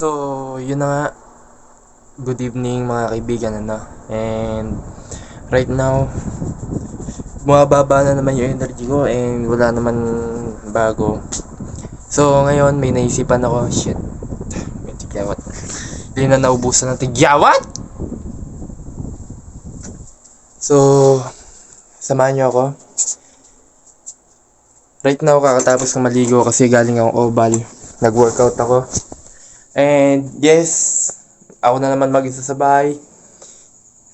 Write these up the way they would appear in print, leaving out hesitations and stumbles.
So, yun na nga. Good evening mga kaibigan, ano. And right now, bumababa na naman yung energy ko and wala naman bago. So, ngayon may naisipan ako. Shit. May tigyawat. Hindi na naubusan ng tigyawat! So, samahan nyo ako. Right now, kakatapos kong maligo kasi galing akong oval. Nag-workout ako. And yes, ako na naman mag-isa sa bahay.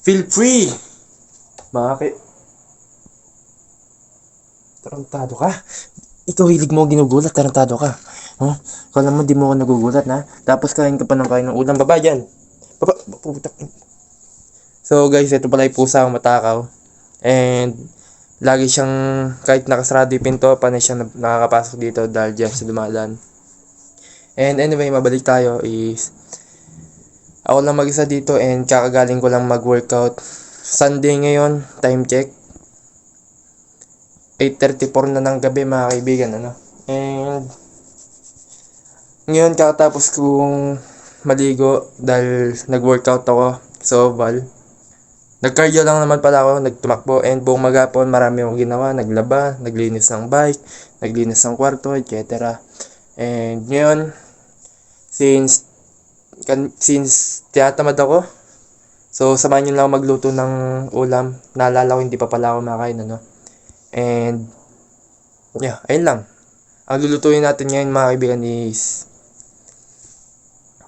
Feel free! Mga tarantado ka. Ikaw hilig mo ginugulat, tarantado ka. Huh? Kala mo di mo ako nagugulat na? Tapos kain ka pa ng kain ng ulam. Baba dyan! Baba! Putak. So guys, ito pala yung pusa ang matakaw. And lagi siyang, kahit nakasarado yung pinto, panay siya nakakapasok dito dahil dyan sa dumadaan. And anyway, mabalik tayo is ako lang mag-isa dito and kakagaling ko lang mag-workout. Sunday ngayon, time check. 8:34 na ng gabi mga kaibigan, ano. And ngayon kakatapos kong maligo dahil nag-workout ako sa oval. Nag-cardio lang naman pala ako, nagtumakbo and buong maghapon marami akong ginawa, naglaba, naglinis ng bike, naglinis ng kwarto, etc. And ngayon, since tinatamad ako, so samahan nyo lang ako magluto ng ulam. Naalala ko hindi pa pala ako makain, ano. And yeah, ayun lang. Ang lulutuin natin ngayon mga kaibigan is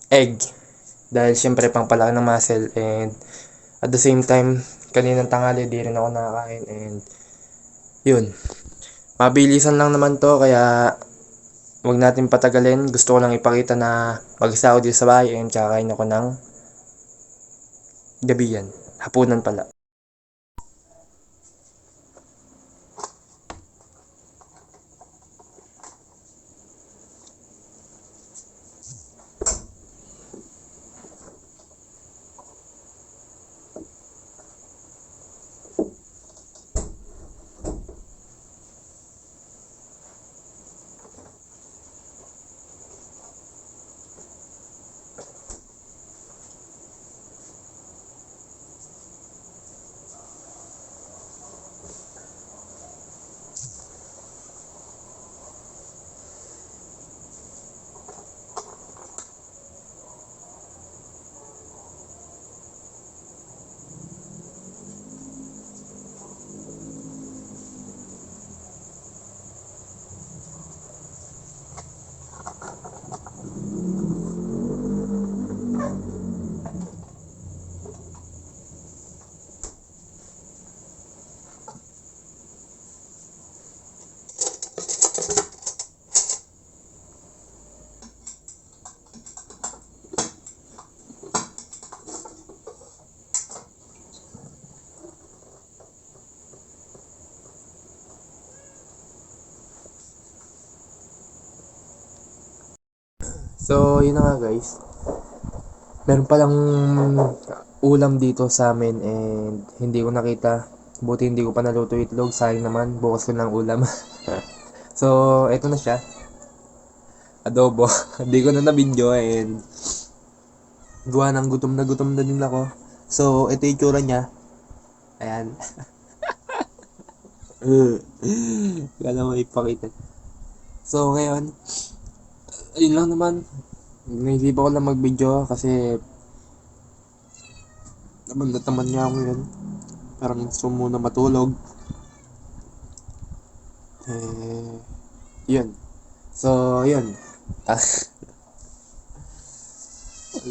egg. Dahil syempre pang palaki ng muscle and at the same time, kaninang tanghali di rin ako nakakain and yun. Mabilisan lang naman to kaya wag natin patagalin. Gusto ko lang ipakita na mag-isa ako dito sa bahay and kakain ako ng gabi yan. Hapunan pala. So, yun na nga guys. Meron palang ulam dito sa amin and hindi ko nakita. Buti hindi ko pa naluto itlog. Sayang naman. Bukas ko ng ulam. So, eto na siya. Adobo. Hindi ko na na-video and gawa ng gutom na din ako. So, ito yung itsura niya. Ayan. Kala mo ipakita. So, ngayon, ayun lang naman. Naisip ako lang mag-video kasi naman niya ako yun. Parang gusto muna matulog. Yun. So, yun.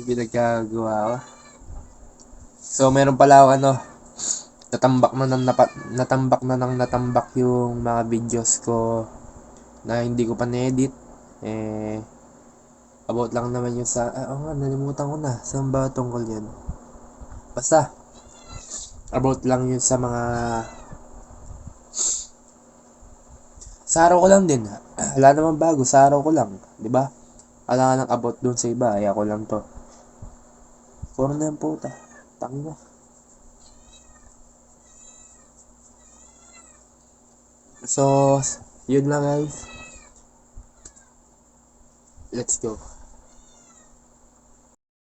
Pinagkagawa ko. So, meron pala ako natambak yung mga videos ko na hindi ko pa na-edit. About lang naman yung nalimutan ko na. Saan ba tungkol yan? Basta, about lang yun sa mga sa araw ko lang din. Wala namang bago, sa araw ko lang, 'di ba? Wala nga nang about doon sa iba, ay ako lang to. Puro na yung puta. Tanga. So, yun lang guys. Let's go.